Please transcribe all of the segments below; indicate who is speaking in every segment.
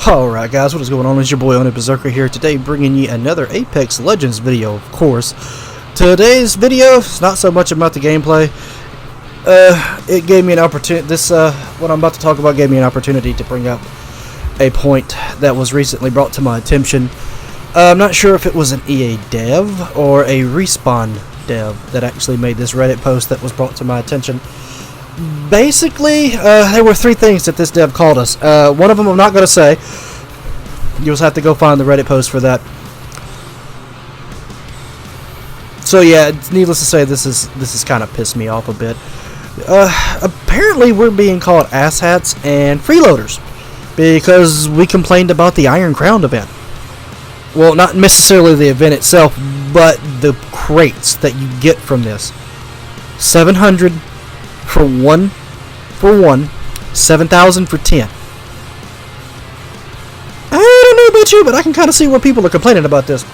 Speaker 1: Alright guys, what is going on? It's your boy Oni Berserker here today, bringing you another Apex Legends video, of course. Today's video is not so much about the gameplay. It gave me an opportunity, what I'm about to talk about gave me an opportunity to bring up a point that was recently brought to my attention. I'm not sure if it was an EA dev or a Respawn dev that actually made this Reddit post that was brought to my attention. Basically, there were three things that this dev called us. One of them I'm not going to say. You'll just have to go find the Reddit post for that. So yeah, it's needless to say, this is kind of pissed me off a bit. Apparently, we're being called asshats and freeloaders because we complained about the Iron Crown event. Well, not necessarily the event itself, but the crates that you get from this. 700 for one, 7,000 for 10. I don't know about you, but I can kind of see where people are complaining about this.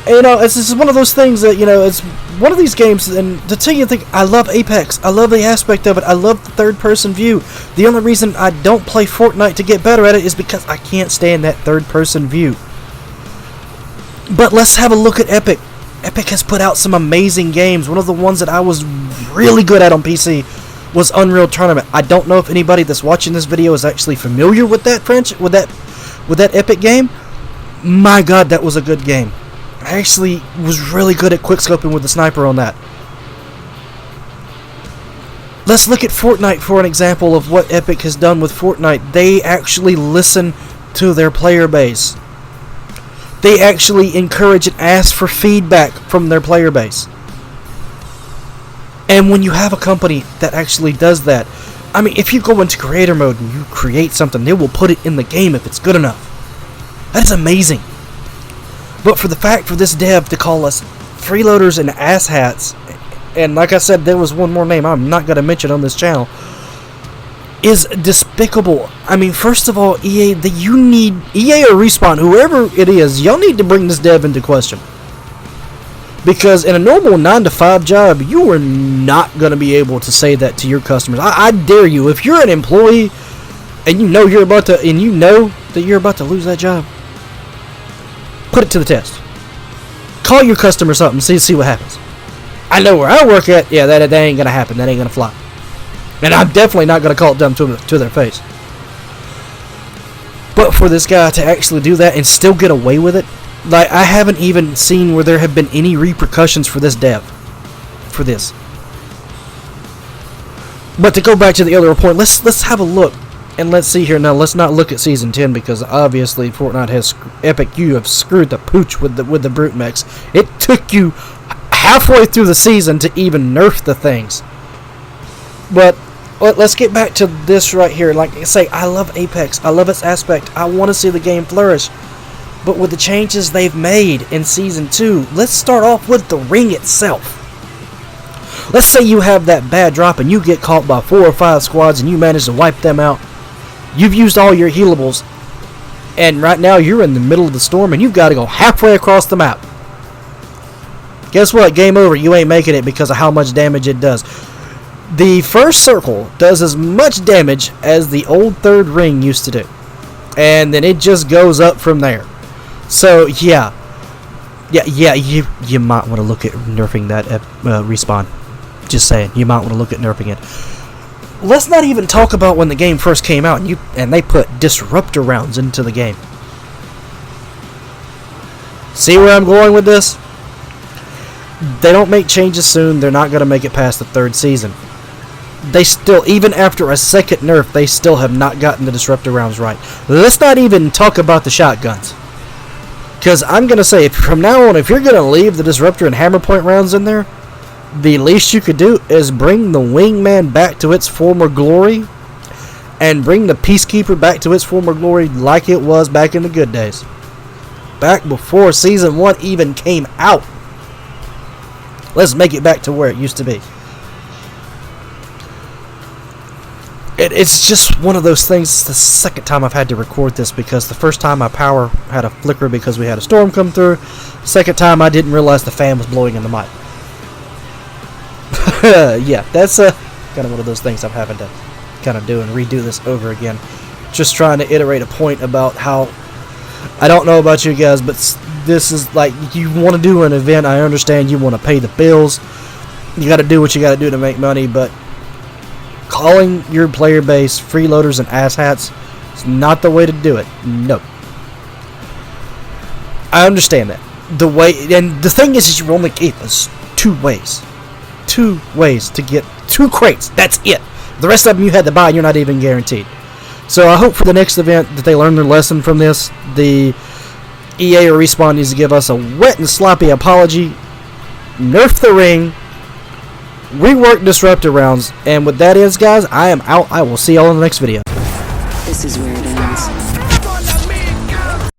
Speaker 1: You know, this is one of those things that, you know, it's one of these games, and to tell you the thing, I love Apex. I love the aspect of it. I love the third-person view. The only reason I don't play Fortnite to get better at it is because I can't stand that third-person view. But let's have a look at Epic. Epic has put out some amazing games. One of the ones that I was really good at on PC was Unreal Tournament. I don't know if anybody that's watching this video is actually familiar with that with that Epic game. My God, that was a good game. I actually was really good at quickscoping with the sniper on that. Let's look at Fortnite for an example of what Epic has done with Fortnite. They actually listen to their player base. They actually encourage and ask for feedback from their player base. And when you have a company that actually does that, I mean, if you go into creator mode and you create something, they will put it in the game if it's good enough. That is amazing. But for the fact for this dev to call us freeloaders and asshats, and like I said, there was one more name I'm not going to mention on this channel, is despicable. I mean, first of all, EA or Respawn, whoever it is, y'all need to bring this dev into question. Because in a normal 9-to-5 job, you are not going to be able to say that to your customers. I dare you, if you're an employee and you know that you're about to lose that job, put it to the test. Call your customers up and see what happens. I know where I work at. Yeah, that ain't going to happen. That ain't going to fly. And I'm definitely not going to call it dumb to their face. But for this guy to actually do that and still get away with it, like, I haven't even seen where there have been any repercussions for this dev. For this. But to go back to the other point, let's have a look. And let's see here. Now, let's not look at Season 10 because obviously Fortnite has... Epic, you have screwed the pooch with the brute mechs. It took you halfway through the season to even nerf the things. But... let's get back to this right here. Like I say, I love Apex. I love its aspect. I want to see the game flourish. But with the changes they've made in Season 2, let's start off with the ring itself. Let's say you have that bad drop and you get caught by 4 or 5 squads and you manage to wipe them out. You've used all your healables. And right now you're in the middle of the storm and you've got to go halfway across the map. Guess what? Game over. You ain't making it because of how much damage it does. The first circle does as much damage as the old third ring used to do. And then it just goes up from there. So, yeah, you might want to look at nerfing that Respawn. Just saying, you might want to look at nerfing it. Let's not even talk about when the game first came out and they put disruptor rounds into the game. See where I'm going with this? They don't make changes soon. They're not going to make it past the 3rd season. They still, even after a second nerf, they still have not gotten the disruptor rounds right. Let's not even talk about the shotguns. Because I'm going to say, from now on, if you're going to leave the disruptor and hammer point rounds in there, the least you could do is bring the wingman back to its former glory. And bring the peacekeeper back to its former glory like it was back in the good days. Back before Season 1 even came out. Let's make it back to where it used to be. It's just one of those things. It's the second time I've had to record this because the first time my power had a flicker because we had a storm come through. Second time I didn't realize the fan was blowing in the mic. Yeah, that's kind of one of those things I'm having to kind of do and redo this over again. just trying to iterate a point about how, I don't know about you guys, but this is like, you want to do an event, I understand you want to pay the bills, you got to do what you got to do to make money, but calling your player base freeloaders and asshats is not the way to do it. No. I understand that. The way, and the thing is you only gave us 2 ways. 2 ways to get 2 crates. That's it. The rest of them you had to buy and you're not even guaranteed. So I hope for the next event that they learn their lesson from this. The EA or Respawn needs to give us a wet and sloppy apology, nerf the ring, rework disruptor rounds, and with that is, guys, I am out. I will see y'all in the next video.
Speaker 2: This is where it ends.